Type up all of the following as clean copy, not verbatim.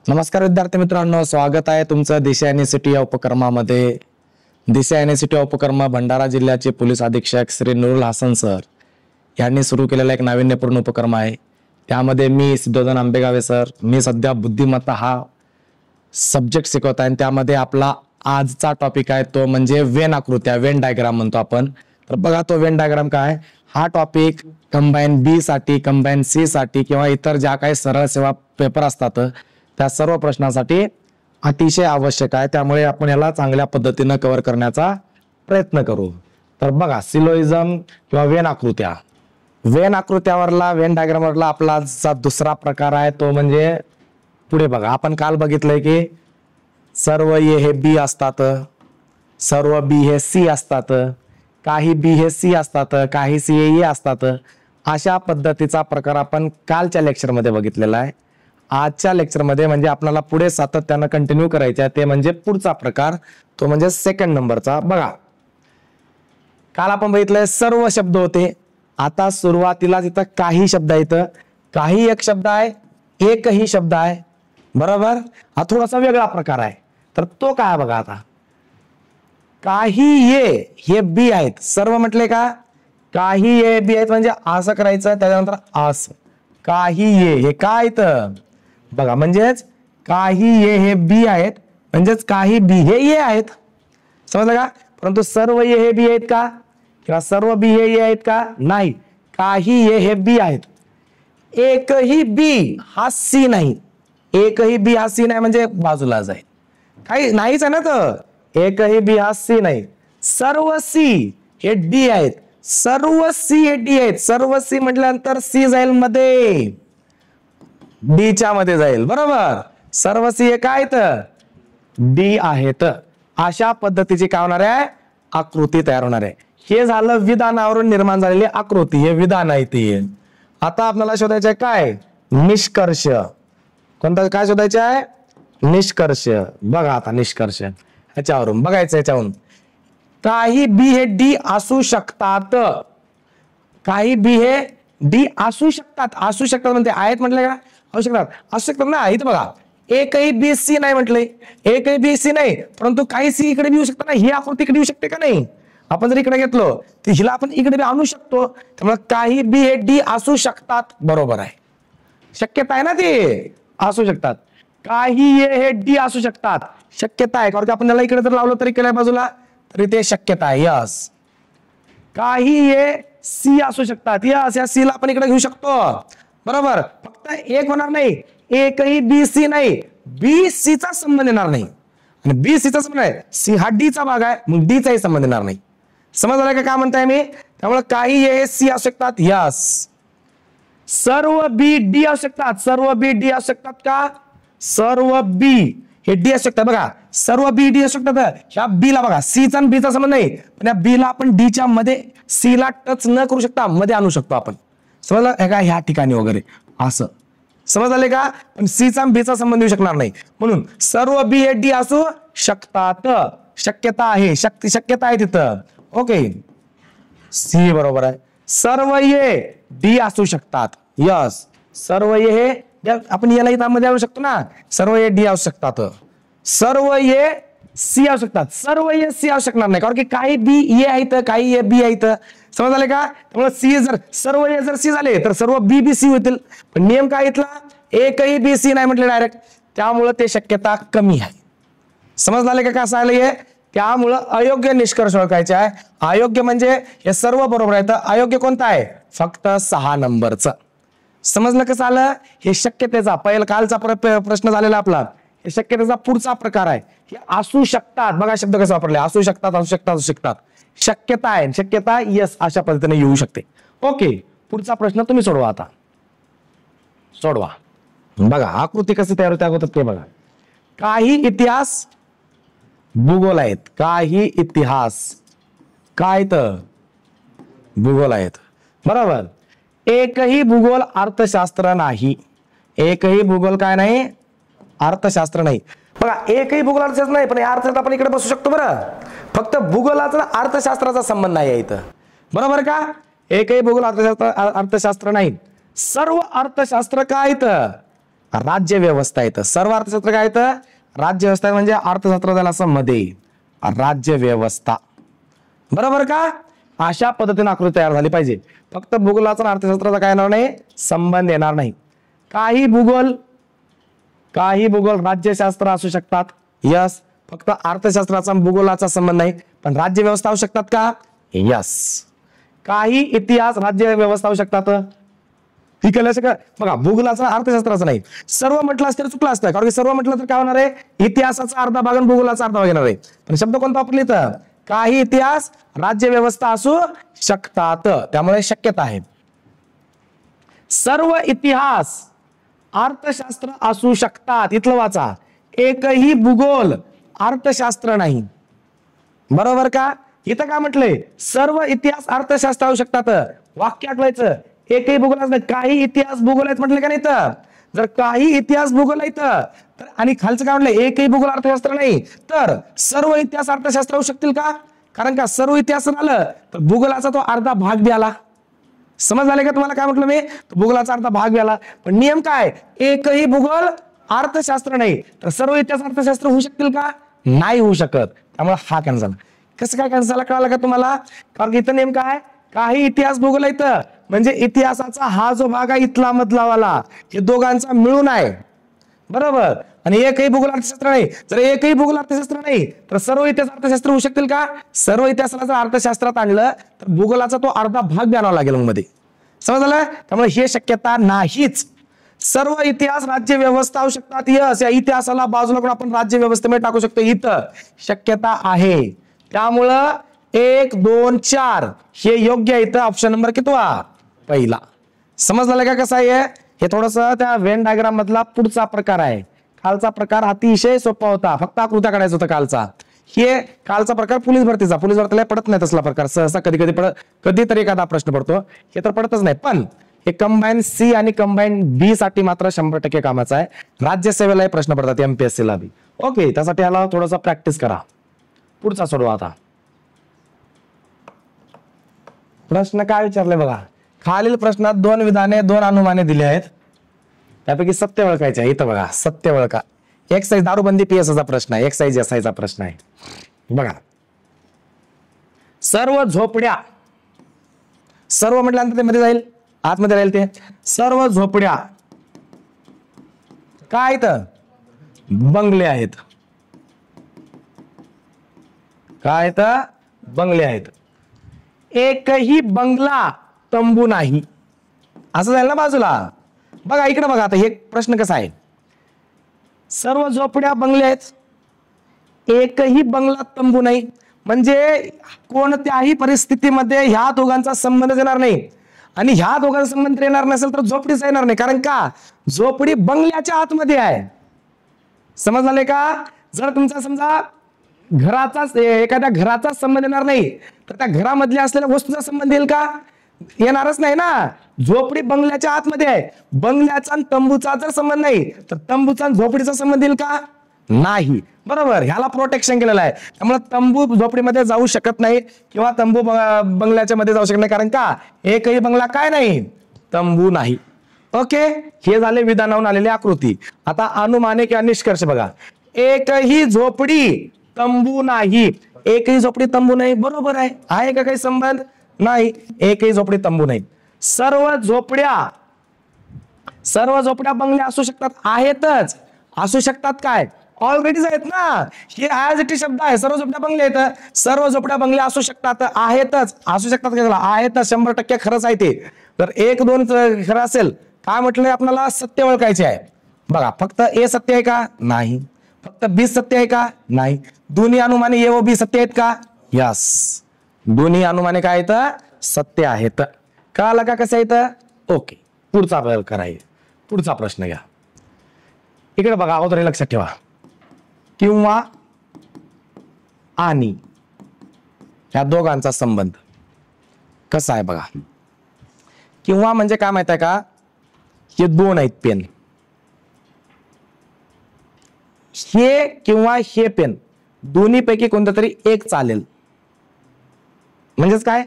नमस्कार विद्यार्थी मित्रांनो, स्वागत आहे तुमचं दिशा युनिव्हर्सिटी या उपक्रमामध्ये. दिशा युनिव्हर्सिटी या उपक्रम भंडारा जिल्ह्याचे पोलीस अधीक्षक श्री नुरुल हसन सर यांनी सुरू केलेला एक नाविन्यपूर्ण उपक्रम आहे. त्यामध्ये मी सिद्धोधन आंबेगावे सर, मी सध्या बुद्धिमत्ता हा सब्जेक्ट शिकवत आहे आणि त्यामध्ये आपला आजचा टॉपिक आहे तो म्हणजे वेन आकृत्या, वेन डायग्राम म्हणतो आपण. तर बघा तो वेन डायग्राम काय, हा टॉपिक कंबाईन बी साठी, कंबाईन सी साठी किंवा इतर ज्या काही सरळ सेवा पेपर असतात त्या सर्व प्रश्नांसाठी अतिशय आवश्यक आहे. त्यामुळे आपण याला चांगल्या पद्धतीने कव्हर करण्याचा प्रयत्न करू. तर बघा, सिलोइझम किंवा वेन आकृत्या, वेन आकृत्यावरला, वेन डायग्रामवरला आपला आजचा दुसरा प्रकार आहे तो म्हणजे पुढे बघा. आपण काल बघितलंय की सर्व ए हे बी असतात, सर्व बी हे सी असतात, काही बी हे सी असतात, काही सी हे ए असतात. अशा पद्धतीचा प्रकार आपण कालच्या लेक्चरमध्ये बघितलेला आहे. आजच्या लेक्चरमध्ये म्हणजे आपल्याला पुढे सातत्यानं कंटिन्यू करायचं आहे ते म्हणजे पुढचा प्रकार, तो म्हणजे सेकंड नंबरचा. बघा, काल आपण बघितलंय सर्व शब्द होते. आता सुरुवातीला तिथं काही शब्द आहेत, काही एक शब्द आहे, एकही शब्द आहे, बरोबर. हा थोडासा वेगळा प्रकार आहे. तर तो काय बघा, आता काही ए हे बी आहेत, सर्व म्हटले का, काही ए बी आहेत म्हणजे असं करायचं, त्याच्यानंतर असं. काही ए हे काय तर बघा, म्हणजेच काही ए हे बी आहेत म्हणजेच काही बी हे ए आहेत, समजलं का. परंतु सर्व ए हे बी आहेत का किंवा सर्व बी हे ए आहेत का, नाही. काही ए हे बी आहेत, एकही बी हा सी नाही, एकही बी हा सी नाही म्हणजे बाजूला जाईल, काही नाहीच आहे ना. तर एकही बी हा सी नाही. सर्व सी हे डी आहेत, सर्व सी हे डी आहेत. सर्व सी म्हटल्यानंतर सी जाईल मध्ये, डी च्या मध्ये जाईल, बरोबर. सर्व सी हे काय तर डी आहेत. अशा पद्धतीची काय होणार आहे, आकृती तयार होणार आहे. हे झालं विधानावरून निर्माण झालेली आकृती, हे विधान आहे ते. आता आपल्याला शोधायचं आहे काय, निष्कर्ष. कोणता, काय शोधायचं आहे, निष्कर्ष. बघा आता निष्कर्ष ह्याच्यावरून बघायचं, ह्याच्यावरून काही बी हे डी असू शकतात, काही बी हे डी असू शकतात. असू शकतात म्हणजे आहेत म्हटलं का, असू शकतात, असू शकतात ना. इथं बघा, एकही बी सी नाही म्हटलंय, एकही बी सी नाही, परंतु काही सी इकडे येऊ शकतात ना. ही आकृती इकडे येऊ शकते का नाही. आपण जर इकडे घेतलो तर हिला आपण इकडे बी आणू शकतो. त्यामुळे काही बी हे डी असू शकतात, बरोबर आहे, शक्यता आहे ना, ते असू शकतात. काही ए हे डी असू शकतात, शक्यता आहे, कारण की आपण त्याला इकडे जर लावलं तरी केल्या बाजूला तरी ते शक्यता आहे, यस. काही ए सी असू शकतात, यस, या सी ला आपण इकडे घेऊ शकतो, बरोबर. फक्त एक होणार नाही, एकही बी सी नाही, बी सी चा संबंध येणार नाही. आणि बी सी चा संबंध आहे, सी हा डी चा भाग आहे, मग डी चाही संबंध येणार नाही. समजलं का काय म्हणताय मी. त्यामुळे काही ए सी असू शकतात, यस. सर्व बी डी असू शकतात, सर्व बी डी असू शकतात का, सर्व बी हे डी असू शकतात. बघा, सर्व बी डी असू शकतात. ह्या बी ला बघा, सी चा आणि बी चा संबंध नाही, पण या बी ला आपण डी च्या मध्ये, सी ला टच न करू शकता मध्ये आणू शकतो आपण, समजलं का, ह्या ठिकाणी वगैरे असं, समजले का. पण सी चा बी चा संबंध येऊ शकणार नाही. म्हणून सर्व बी हे डी असू शकतात, शक्यता आहे, शक्यता आहे तिथं. ओके, सी बरोबर आहे. सर्व ए डी असू शकतात, यस. सर्व ए हे आपण याला इथं मध्ये आणू शकतो ना, सर्व ए डी असू शकतात, सर्व ए सी असू शकतात, सर्व ए सी असू शकणार नाही, कारण की काही बी ए आहेत, काही ए बी आहेत, समजले का. त्यामुळे सी जर, सर्व ए जर सी झाले तर सर्व बी बी सी होतील. पण नियम काय इथला, एकही बी सी नाही म्हटले डायरेक्ट, त्यामुळे ते शक्यता कमी आहे. समजले का कसं आलं हे. त्यामुळं अयोग्य निष्कर्ष ओळखायचे आहे. अयोग्य म्हणजे हे सर्व बरोबर आहे, तर अयोग्य कोणता आहे, फक्त 6 नंबरचं. समजलं कसं आलं. हे शक्यतेचा पहिला कालचा प्रश्न झालेला आपला, हे शक्यतेचा पुढचा प्रकार आहे. हे असू शकतात, बघा शब्द कसे वापरले, असू शकतात, असू शकतात, असू शकतात. शक्यता आहे, शक्यता यस, अशा पद्धतीने येऊ शकते. ओके, पुढचा प्रश्न तुम्ही सोडवा. आता सोडवा. बघा आकृती कशी तयार होते अगोदर ते बघा. काही इतिहास भूगोल आहेत, काही इतिहास काय तर भूगोल आहेत, बरोबर. एकही भूगोल अर्थशास्त्र नाही, एकही भूगोल काय नाही, अर्थशास्त्र नाही. बघा, एकही भूगोल अर्थशास्त्र नाही, पण या अर्थशास्त्र आपण इकडे बसू शकतो, बरं. फक्त भूगोलाचा अर्थशास्त्राचा संबंध नाही आहे इथं, बरोबर का. एकही भूगोल अर्थशास्त्र नाही. सर्व अर्थशास्त्र काय इथं, राज्य व्यवस्था येतं. सर्व अर्थशास्त्र काय येतं? राज्य व्यवस्था म्हणजे अर्थशास्त्र झालं असं मध्ये राज्य व्यवस्था. बरोबर का? अशा पद्धतीने आकृती तयार झाली पाहिजे. फक्त भूगोलाचा आणि अर्थशास्त्राचा काय येणार नाही, संबंध येणार नाही. काही भूगोल राज्यशास्त्र असू शकतात. यस. फक्त अर्थशास्त्राचा भूगोलाचा संबंध नाही, पण राज्य व्यवस्था असू शकतात का? यस. काही इतिहास राज्य व्यवस्था होऊ शकतात. ठीक आहे का? बघा भूगोलाचा अर्थशास्त्राचा नाही. सर्व म्हटलं असतं तर चुकलं असतं, कारण की सर्व म्हटलं तर काय होणार आहे, इतिहासाचा अर्धा भाग आणि भूगोलाचा अर्धा भाग येणार आहे. पण शब्द कोणता वापरले तर काही इतिहास राज्य व्यवस्था असू शकतात, त्यामुळे शक्यता आहे. सर्व इतिहास अर्थशास्त्र असू शकतात. इथलं वाचा, एकही भूगोल अर्थशास्त्र नाही. बरोबर का? इथं काय म्हटलंय, सर्व इतिहास अर्थशास्त्र असू शकतात. वाक्य आठवायचं, एकही भूगोल नाही, काही इतिहास भूगोल आहेत म्हटलं का नाही. तर जर काही इतिहास भूगोल आहेत तर आणि खालचं काय म्हटलं, एकही भूगोल अर्थशास्त्र नाही, तर सर्व इतिहास अर्थशास्त्र होऊ शकतील का? कारण का सर्व इतिहास आलं तर भूगोलाचा तो अर्धा भाग बी आला. समज आले का तुम्हाला काय म्हटलं मी? भूगोलाचा अर्धा भाग बी आला. पण नियम काय, एकही भूगोल अर्थशास्त्र नाही, तर सर्व इतिहास अर्थशास्त्र होऊ शकतील का? नाही होऊ शकत. त्यामुळे हा कॅन्सल. कसं काय कॅन्सल झाला कळालं का तुम्हाला? कारण इथं नेम काय, काही इतिहास भूगोल इथं म्हणजे इतिहासाचा हा जो भाग आहे इथला मधलावाला, हे दोघांचा मिळून आहे. बरोबर. आणि एकही भूगोल अर्थशास्त्र नाही. जर एकही भूगोल अर्थशास्त्र नाही तर सर्व इतिहास अर्थशास्त्र होऊ शकतील का? सर्व इतिहासाला जर अर्थशास्त्रात आणलं तर भूगोलाचा तो अर्धा भाग आणावा लागेल मध्ये. समजलं? त्यामुळे हे शक्यता नाहीच. सर्व इतिहास राज्य व्यवस्था होऊ शकतात. यस, या इतिहासाला बाजूला करून आपण राज्य व्यवस्थेमध्ये टाकू शकतो. इथं शक्यता आहे. त्यामुळं 1, 2, 4 हे योग्य आहे. इथं ऑप्शन नंबर कितवा? पहिला. समजलं का कसं आहे? हे थोडस त्या वेन डायग्राम मधला पुढचा प्रकार आहे. कालचा प्रकार अतिशय सोपा होता, फक्त आकृत्या काढायचा होता कालचा. हे कालचा प्रकार पोलीस भरतीला पडत नाही तसला प्रकार. सहसा कधीतरी एखादा प्रश्न पडतो, हे तर पडतच नाही. पण हे कंबाईन सी आणि कंबाईन बी साठी मात्र 100% कामाचा आहे. राज्यसेवेलाही प्रश्न पडतात, MPSC ला बी. ओके, त्यासाठी याला थोडासा प्रॅक्टिस करा. पुढचा सोडवा आता. प्रश्न काय विचारले बघा, खालील प्रश्नात 2 विधाने 2 अनुमाने दिली आहेत, त्यापैकी सत्य ओळखायचे आहे. इथं बघा, सत्य ओळखा. एक्साईज दारूबंदी PSचा प्रश्न आहे, एक्साईज SIचा प्रश्न आहे. बघा, सर्व झोपड्या, सर्व म्हटल्यानंतर ते मध्ये जाईल, आतमध्ये राहील ते. सर्व झोपड्या काय तर बंगले आहेत. काय तर बंगले आहेत. एकही बंगला तंबू नाही, असं जाईल ना बाजूला. बघा इकडे बघा, आता हे प्रश्न कसा आहे, सर्व झोपड्या बंगले आहेत, एकही बंगला तंबू नाही, म्हणजे कोणत्याही परिस्थितीमध्ये ह्या दोघांचा संबंध येणार नाही. आणि ह्या दोघांचा संबंध येणार नसेल तर झोपडीच येणार नाही, कारण का झोपडी बंगल्याच्या आतमध्ये आहे. समजले का? जर तुमचा समजा एखाद्या घराचा संबंध येणार नाही तर त्या घरामधल्या असलेल्या वस्तूचा संबंध येईल का? येणारच नाही ना. झोपडी बंगल्याच्या आतमध्ये आहे, बंगल्याचा आणि तंबूचा जर संबंध नाही तर तंबूचा आणि झोपडीचा संबंध येईल का? नाही. बरोबर, ह्याला प्रोटेक्शन केलेलं आहे. त्यामुळे तंबू झोपडीमध्ये जाऊ शकत नाही किंवा तंबू बंगल्याच्या मध्ये जाऊ शकत नाही, कारण का एकही बंगला काय नाही, तंबू नाही. ओके, हे झाले विधानावरून आलेली आकृती. आता अनुमाने किंवा निष्कर्ष बघा. एकही झोपडी तंबू नाही, एकही झोपडी तंबू नाही. बरोबर आहे. आहे का काही संबंध? नाही, एकही झोपडी तंबू नाही. सर्व झोपड्या बंगल्या असू शकतात, आहेतच. असू शकतात काय, ऑलरेडीच आहेत ना. हे ऍज इट इज शब्द आहे. सर्व झोपड्या बंगले आहेत, सर्व झोपड्या बंगल्या असू शकतात, आहेतच. असू शकतात का? आहेतच, 100% खरंच आहे ते. तर 1, 2 खरं असेल. काय म्हटलंय आपल्याला? सत्य ओळखायचे आहे. बघा, फक्त A सत्य आहे का? नाही. फक्त B सत्य आहे का? नाही. दोन्ही अनुमाने A व B सत्य आहेत का? यस, दोन्ही अनुमाने काय आहेत? सत्य आहेत. कळालं का कसं आहेत? ओके, पुढचा प्रकार आहे. पुढचा प्रश्न घ्या. इकडे बघा, अगोदर लक्षात ठेवा, किंवा आणि या दोघांचा संबंध कसा आहे बघा. किंवा म्हणजे काय माहित आहे का, हे 2 आहेत पेन, हे किंवा हे पेन, दोन्ही पैकी कोणतं तरी एक चालेल. म्हणजेच काय,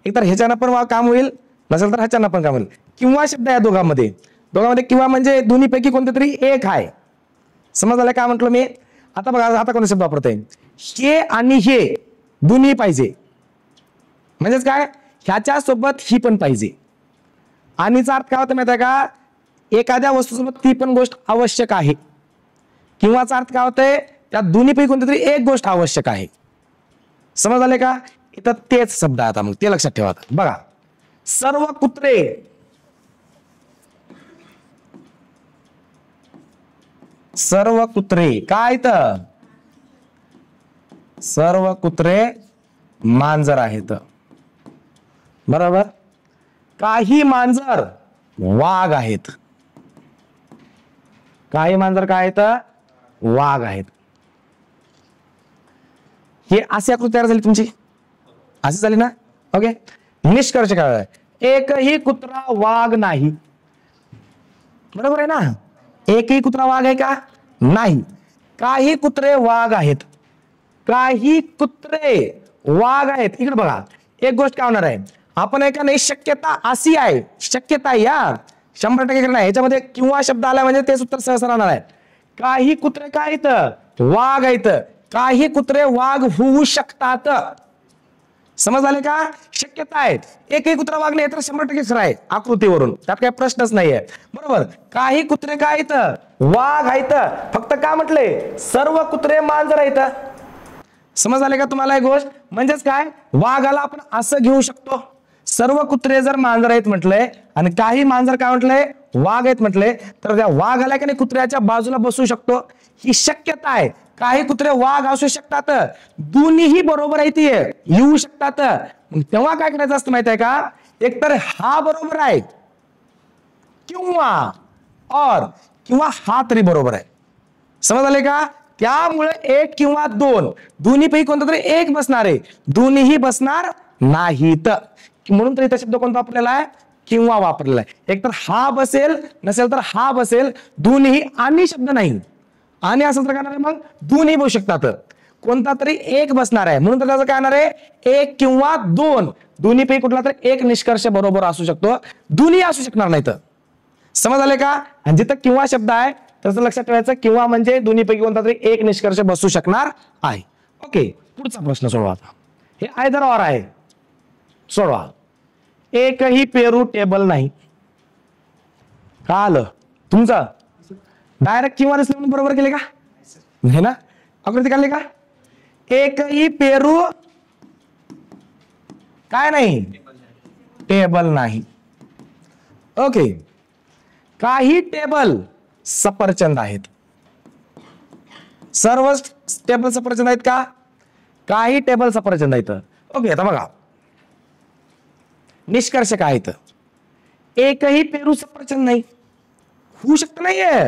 एकतर ह्याच्यानं पण काम होईल, नसेल तर ह्याच्यानं पण काम होईल. किंवा शब्द या दोघांमध्ये, दोघांमध्ये किंवा म्हणजे दोन्हीपैकी कोणतं तरी एक आहे. समजलं काय म्हटलं मी? आता बघा, आता कोणता शब्द वापरतोय? हे आणि हे दोन्ही पाहिजे. म्हणजेच काय, ह्याच्या सोबत ही पण पाहिजे. आणिचा अर्थ काय होतं माहिती आहे का? एखाद्या वस्तूसोबत ती पण गोष्ट आवश्यक आहे. किंवाचा अर्थ काय होतंय? त्या दोन्हीपैकी कोणती तरी एक गोष्ट आवश्यक आहे. समज आले का? इथं तेच शब्द आहे. आता मग ते लक्षात ठेवा. बघा, सर्व कुत्रे काय तर सर्व कुत्रे मांजर आहेत. बरोबर. काही मांजर वाघ आहेत. काही मांजर काय आहेत? वाघ आहेत. हे अशी आकृती तयार झाली तुमची, अशी झाली ना? ओके. निष्कर्ष काय? एकही कुत्रा वाघ नाही. बरोबर आहे ना? एकही कुत्रा वाघ आहे का? नाही. काही कुत्रे वाघ आहेत. काही कुत्रे वाघ आहेत. इकडे बघा, एक गोष्ट काय होणार आहे? आपण एका नाही, शक्यता अशी आहे, शक्यता या 100% नाही. याच्यामध्ये किंवा शब्द आला म्हणजे तेच उत्तर सहसा राहणार आहे. काही कुत्रे काय आहेत? वाघ आहेत. काही कुत्रे वाघ होऊ शकतात. समज आले का? शक्यता आहेत. एकही कुत्रा वाघ नाही तर 100% खरं आहे आकृतीवरून, त्यात काही प्रश्नच नाहीये. बरोबर. काही कुत्रे काय आहेत? वाघ आहेत. फक्त काय म्हटले? सर्व कुत्रे मांजर आहेत. समज आले का तुम्हाला एक गोष्ट? म्हणजेच काय, वाघाला आपण असं घेऊ शकतो, सर्व कुत्रे जर मांजर आहेत म्हटलंय आणि काही मांजर काय म्हटलंय? वाघ आहेत म्हटले, तर त्या वाघाला की नाही कुत्र्याच्या बाजूला बसू शकतो, ही शक्यता आहे. काही कुत्रे वाघ असू शकतात, दोन्हीही बरोबर आहे, ती येऊ शकतात. तेव्हा काय करायचं असतं माहिती आहे का? एकतर हा बरोबर आहे किंवा हा तरी बरोबर आहे. समज आले का? त्यामुळे एक किंवा दोन दोन्हीपैकी कोणता तरी एक बसणार आहे, दोन्हीही बसणार नाहीत. म्हणून तर इथं शब्द कोणता वापरलेला आहे? किंवा वापरलेला आहे. एकतर हा बसेल, नसेल तर हा बसेल, दोन्ही आणि शब्द नाही. आणि असेल तर काय मग दोन्ही बसू शकतात, कोणता तरी एक बसणार आहे. म्हणून तर त्याचं काय येणार आहे? एक किंवा दोन दोन्हीपैकी कुठला तरी एक निष्कर्ष बरोबर असू शकतो, दोन्ही असू शकणार नाहीत. समज आले का? आणि जिथं किंवा शब्द आहे त्याचं लक्षात ठेवायचं, किंवा म्हणजे दोन्हीपैकी कोणता तरी एक निष्कर्ष बसू शकणार आहे. ओके. पुढचा प्रश्न सोडवा. हे आयदर ऑर आहे. सोडवा. एकही पेरू टेबल नाही. का आलं तुमचं? डायरेक्ट किंवा म्हणून बरोबर केले का? नाही ना? आकृती काढली का? एकही पेरू काय नाही? टेबल नाही. ओके. काही टेबल सफरचंद आहेत. सर्व टेबल सफरचंद आहेत का? काही टेबल सफरचंद आहेत. ओके. आता बघा, निष्कर्ष काय आहेत? एकही पेरू सफरचंद नाही. होऊ शकत नाहीये,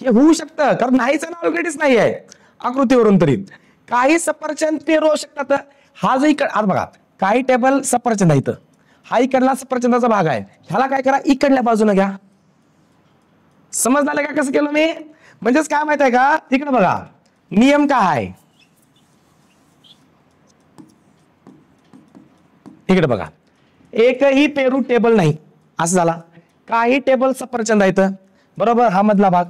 हे होऊ शकतं, कारण नाहीच ना, ऑलरेडीच नाही आहे आकृतीवरून. तरी काही सफरचंद पेरू होऊ शकतात. हा जो इकड, आता बघा, काही टेबल सफरचंद आहेत, हा इकडला सफरचंदाचा भाग आहे, ह्याला काय करा? इकडल्या बाजूने घ्या. समज झालं का कसं केलं मी? म्हणजेच काय माहित आहे का? इकडे बघा, नियम काय आहे? इकडे बघा, एकही पेरू टेबल नाही असं झाला. काही टेबल सफरचंद आहेत. बरोबर, हा मधला भाग.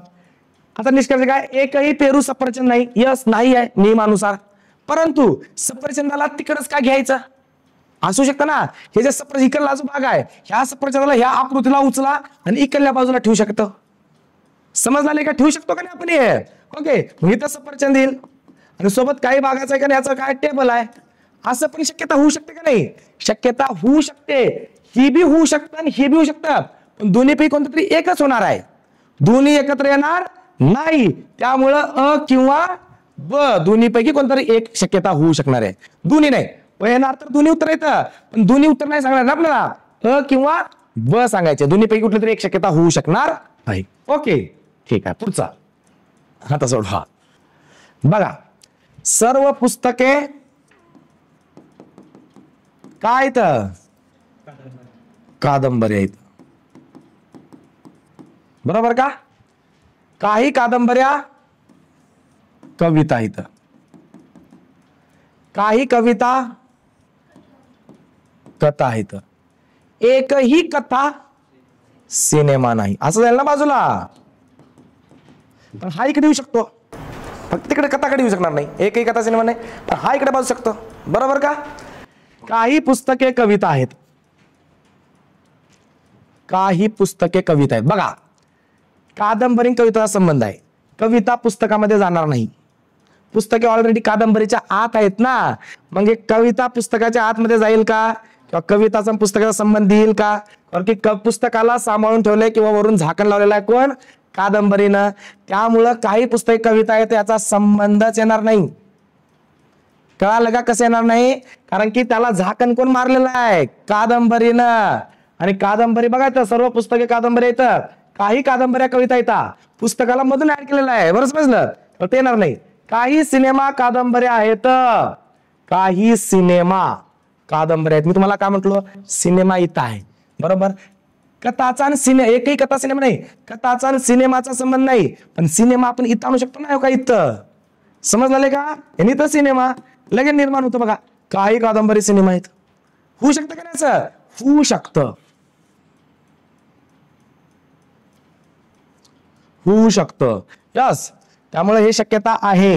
आता निष्कर्ष काय? एकही पेरू सफरचंद नाही. यस, नाही आहे नियमानुसार. परंतु सफरचंदाला तिकडच का घ्यायचं? असू शकतं ना, हे जे सफरचंद इकडला जो भाग आहे, ह्या सफरचंदाला ह्या आकृतीला उचला आणि इकडल्या बाजूला ठेवू शकतो. समजले का? ठेवू शकतो का नाही आपण हे? ओके. इथं सफरचंद येईल आणि सोबत काही भागाचं आहे का नाही, याचं काय टेबल आहे, असं पण शक्यता होऊ शकते का नाही? शक्यता होऊ शकते. ही बी होऊ शकतं आणि हे बी होऊ शकतं, पण दोन्हीपैकी कोणतं तरी एकच होणार आहे. दोन्ही एकत्र येणार नाही. त्यामुळं अ किंवा ब दोन्हीपैकी कोणतरी एक शक्यता होऊ शकणार आहे. दोन्ही नाही येणार तर दोन्ही उत्तर येतं, पण दोन्ही उत्तर नाही सांगणार ना आपल्याला, अ किंवा ब सांगायचे. दोन्हीपैकी कुठली तरी एक शक्यता होऊ शकणार आहे. ओके, ठीक आहे. पुढचा आता सोडवा. बघा, सर्व पुस्तके काय तर कादंबरी आहेत. बरोबर का? काही कादंबऱ्या कविता आहेत. काही कविता कथा आहेत. एकही कथा सिनेमा नाही, असं जाईल ना बाजूला. पण हा इकडे येऊ शकतो, फक्त तिकडे कथाकडे येऊ शकणार नाही, एकही कथा सिनेमा नाही, पण हा इकडे बाजू शकतो. बरोबर का? काही पुस्तके कविता आहेत, काही पुस्तके कविता आहेत. बघा, कादंबरी कवितेचा संबंध आहे, कविता पुस्तकामध्ये जाणार नाही. पुस्तके ऑलरेडी कादंबरीच्या आत आहेत ना, मग एक कविता पुस्तकाच्या आतमध्ये जाईल का, किंवा कविताचा पुस्तकाचा संबंध येईल का? कारण की पुस्तकाला सांभाळून ठेवलंय किंवा वरून झाकण लावलेलं आहे कोण? कादंबरीनं. त्यामुळं काही पुस्तके कविता आहेत याचा संबंधच येणार नाही. कळालं का कसं येणार नाही? कारण की त्याला झाकण कोण मारलेलं आहे? कादंबरीनं. आणि कादंबरी बघायचं, सर्व पुस्तके कादंबरी येतं, काही कादंबऱ्या कविता येतात, पुस्तकाला मधून ऍड केलेलं आहे. बरं समजलं? तर ते येणार नाही. काही सिनेमा कादंबऱ्या आहेत, काही सिनेमा कादंबऱ्या आहेत. मी तुम्हाला काय म्हटलो? सिनेमा इथं आहे. बरोबर? कथाचा आणि एकही कथा सिनेमा नाही, कथाचा आणि सिनेमाचा संबंध नाही, पण सिनेमा आपण इथं आणू शकतो ना, का इथं. समजले का? आणि इथं सिनेमा लगेच निर्माण होतो. बघा, काही कादंबरी सिनेमा आहेत. होऊ शकतं का नाही? असं होऊ शकतं, होऊ शकतं. यस, त्यामुळे हे शक्यता आहे.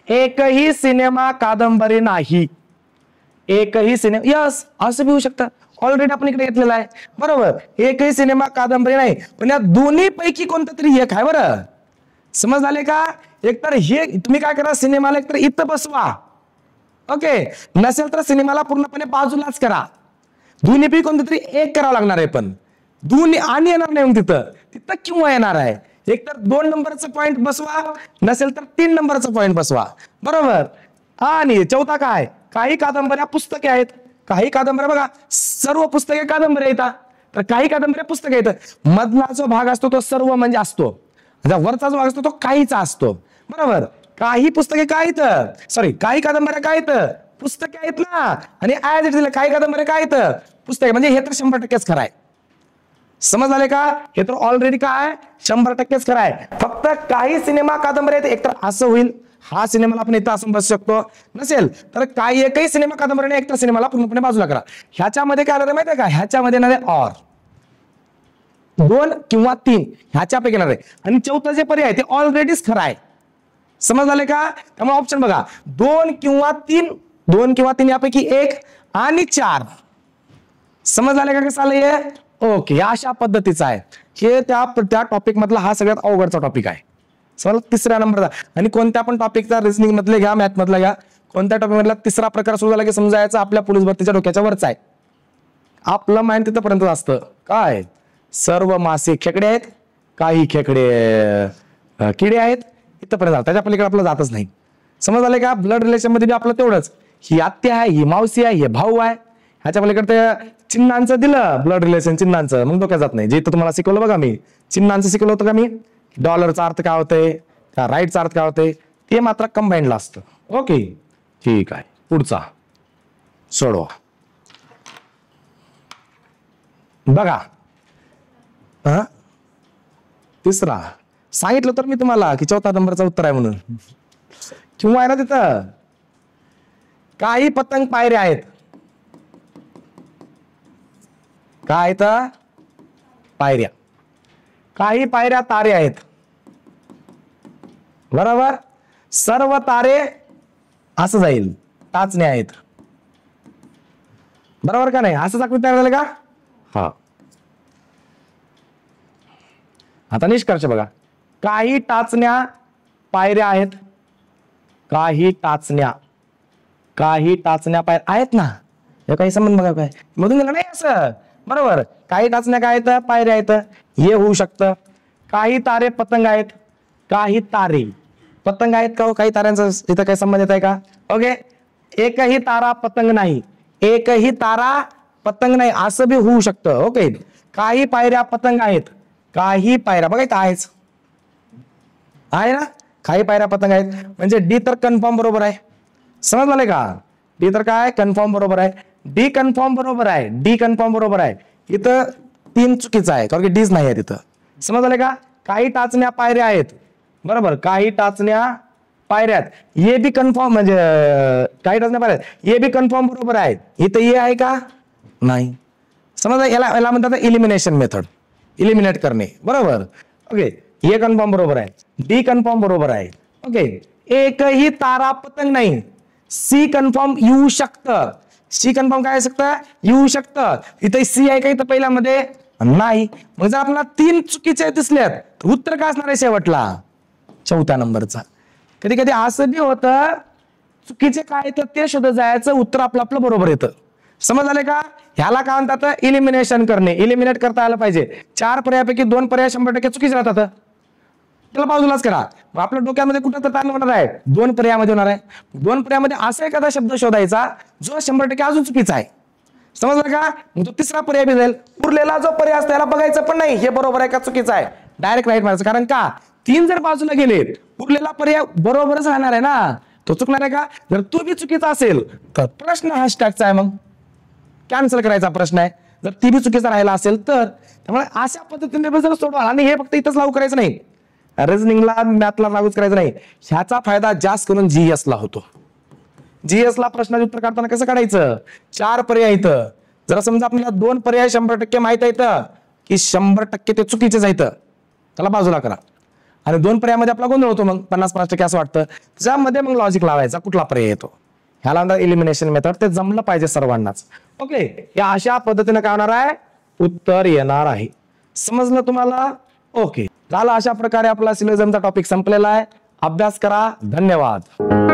एकही सिनेमा कादंबरी नाही, एकही सिनेमा. यस, असं बी होऊ शकतं. ऑलरेडी आपण इकडे घेतलेला आहे. बरोबर, एकही सिनेमा कादंबरी नाही, पण या दोन्ही पैकी कोणतं तरी एक आहे. बरं समज झाले का? एकतर हे तुम्ही काय करा, सिनेमाला एकतर इथं बसवा, ओके, नसेल तर सिनेमाला पूर्णपणे बाजूलाच करा. दोन्ही पैकी कोणतं तरी एक करावं लागणार आहे, पण दोन्ही आणि येणार नाही. मग तिथं तिथं किंवा येणार आहे. एकतर 2 नंबरचं पॉइंट बसवा, नसेल तर 3 नंबरचं पॉइंट बसवा. बरोबर. आणि चौथा काय? काही कादंबऱ्या पुस्तके आहेत, काही कादंबऱ्या बघा, सर्व पुस्तके कादंबऱ्या येतात, तर काही कादंबऱ्या पुस्तके येतात. मधला जो भाग असतो तो सर्व म्हणजे असतो, वरचा जो भाग असतो तो काहीचा असतो. बरोबर. काही पुस्तके काय आहेत, सॉरी, काही कादंबऱ्या काय आहेत, पुस्तके आहेत ना. आणि ऍज इट इज काही कादंबऱ्या काय आहेत, पुस्तके. म्हणजे हे तर 100%च खरं आहे. समज आले का? हे तर ऑलरेडी काय 100%च खरं आहे. फक्त काही सिनेमा कादंबऱ्या आहेत, एकतर असं होईल, हा सिनेमाला आपण इथं असं बसू शकतो, नसेल तर काही एकही सिनेमा कादंबरीने एकतर सिनेमाला पूर्णपणे बाजूला करा. ह्याच्यामध्ये काय आलं माहिती आहे का? ह्याच्यामध्ये येणार आहे ऑर, 2 किंवा 3 ह्याच्यापैकी येणार आहे. आणि चौथा जे पर्याय आहे ते ऑलरेडीच खरं आहे. समज आले का? त्यामुळे ऑप्शन बघा, 2 किंवा 3, 2 किंवा 3 यापैकी 1 आणि 4. समज आले का कसं आलंय? ओके, अशा पद्धतीचा आहे. हे त्या टॉपिक मधला हा सगळ्यात अवघडचा टॉपिक आहे. समजा 3ऱ्या नंबरचा. आणि कोणत्या पण टॉपिकचा, रिजनिंग मधले घ्या, मॅथ मधला घ्या, कोणत्या टॉपिक मधला 3रा प्रकार सुरू झाला की समजायचा आपल्या पोलीस भरतीच्या डोक्याच्या वरचा आहे. आपलं माइंड तिथपर्यंत असतं. काय? सर्व मासे खेकडे आहेत, काही खेकडे किडे आहेत, इथपर्यंत. त्याच्या पलीकडे आपलं जातच नाही. समज आले का? ब्लड रिलेशन मध्ये आपलं तेवढंच, ही आत्या आहे, ही मावशी आहे, हे भाऊ आहे. ह्याच्या पलीकडे चिन्हांचं दिलं, ब्लड रिलेशन चिन्हांचं, मग डोक्यात जात नाही. जे इथं तुम्हाला शिकवलं बघा, मी चिन्हांचं शिकवलं होतं का? मी डॉलरचा अर्थ काय होतंय, त्या राईटचा अर्थ काय होतंय, ते मात्र कंबाईंडला असतं. ओके, ठीक आहे. पुढचा सोडवा. बघा, 3रा सांगितलं तर मी तुम्हाला की 4था नंबरचा उत्तर आहे म्हणून, किंवा आहे ना तिथं. काही पतंग पायऱ्या आहेत, काय तर पायऱ्या, काही पायऱ्या तारे आहेत. बरोबर. सर्व तारे असं जाईल, टाचण्या आहेत. बरोबर का नाही? असंच आकृती तयार झालं का? हा. आता निष्कर्ष बघा, काही टाचण्या पायऱ्या आहेत, काही टाचण्या पायऱ्या आहेत ना. हे काही संबंध बघा, काय मधून गेलं नाही असं. बरोबर. काही टाचण्या काय आहेत, पायऱ्या आहेत, हे होऊ शकतं. काही तारे पतंग आहेत, काही तारे पतंग आहेत का? काही ताऱ्यांचा इथं काही संबंध येत आहे का? ओके. एकही तारा पतंग नाही, एकही तारा पतंग नाही, असं बी होऊ शकतं. ओके. काही पायऱ्या पतंग आहेत, काही पायऱ्या बघा इथं आहेच, आहे ना. काही पायऱ्या पतंग आहेत, म्हणजे डी तर कन्फर्म बरोबर आहे. समज आले का? डी तर काय कन्फर्म बरोबर आहे. डी कन्फर्म बरोबर आहे, डी कन्फर्म बरोबर आहे. इथं 3 चुकीचं आहे, कारण की डीच नाही आहे तिथं. समज आले का? काही टाचण्या पायऱ्या आहेत, बरोबर, काही टाचण्या पायऱ्यात, ये बी कन्फर्म, म्हणजे काही टाचण्या पायऱ्यात, ये बी कन्फर्म बरोबर आहे. इथं ये आहे का? नाही. समजा याला म्हणतात इलिमिनेशन मेथड, इलिमिनेट करणे, बरोबर. ओके, ए कन्फर्म बरोबर आहे, डी कन्फर्म बरोबर आहे. ओके, एकही तारा पतंग नाही. सी कन्फर्म येऊ शकतं. सी कन्फर्म काय शकतं, येऊ शकतं. इथे सी आहे का इथं पहिल्यामध्ये, नाही. मग जर आपल्याला 3 चुकीचे दिसल्यात तर उत्तर काय असणार आहे शेवटला, चौथ्या नंबरचा. कधी कधी असं बी होतं, चुकीचे काय तर ते शोधत जायचं, उत्तर आपलं बरोबर येतं. समज आले का. ह्याला काय म्हणतात, इलिमिनेशन करणे. इलिमिनेट करता आलं पाहिजे. 4 पर्यायापैकी 2 पर्याय 100% चुकीचे राहतात, त्याला बाजूलाच करा. मग आपल्या डोक्यामध्ये कुठं तर ताण होणार आहे, 2 पर्यायामध्ये होणार आहे. 2 पर्यायामध्ये असा एखादा शब्द शोधायचा जो 100% अजून चुकीचा आहे. समजलं का. मग तो तिसरा पर्याय बी जाईल. उरलेला जो पर्याय असतो त्याला बघायचं पण नाही हे बरोबर आहे का चुकीचं आहे, डायरेक्ट राईट मारायचं. कारण का 3 जर बाजूला गेले उरलेला पर्याय बरोबरच राहणार आहे ना, तो चुकणार आहे का. जर तो बी चुकीचा असेल तर प्रश्न हॅशटॅगचा आहे, मग कॅन्सल करायचा प्रश्न आहे. जर ती बी चुकीचा राहिला असेल तर. त्यामुळे अशा पद्धतीने जर सोडवा, आणि हे फक्त इथंच लागू करायचं नाही, रिझनिंगला मॅथला लागूच करायचं नाही. ह्याचा फायदा जास्त करून जीएस ला होतो. जीएस ला प्रश्नाचे उत्तर काढताना कसं काढायचं, 4 पर्याय इथं. जर समजा आपल्याला 2 पर्याय 100% माहित आहेत की 100% ते चुकीचेच आहेत, त्याला बाजूला करा. आणि 2 पर्यायामध्ये आपला गोंधळ होतो, मग 50-50% असं वाटतं. त्यामध्ये मग लॉजिक लावायचा, कुठला पर्याय येतो. ह्याला म्हणतात इलिमिनेशन मेथड. ते जमलं पाहिजे सर्वांनाच. ओके, या अशा पद्धतीने काय होणार आहे, उत्तर येणार आहे. समजलं तुम्हाला. ओके, झालं. अशा प्रकारे आपला सिलोजिझमचा टॉपिक संपलेला आहे. अभ्यास करा. धन्यवाद.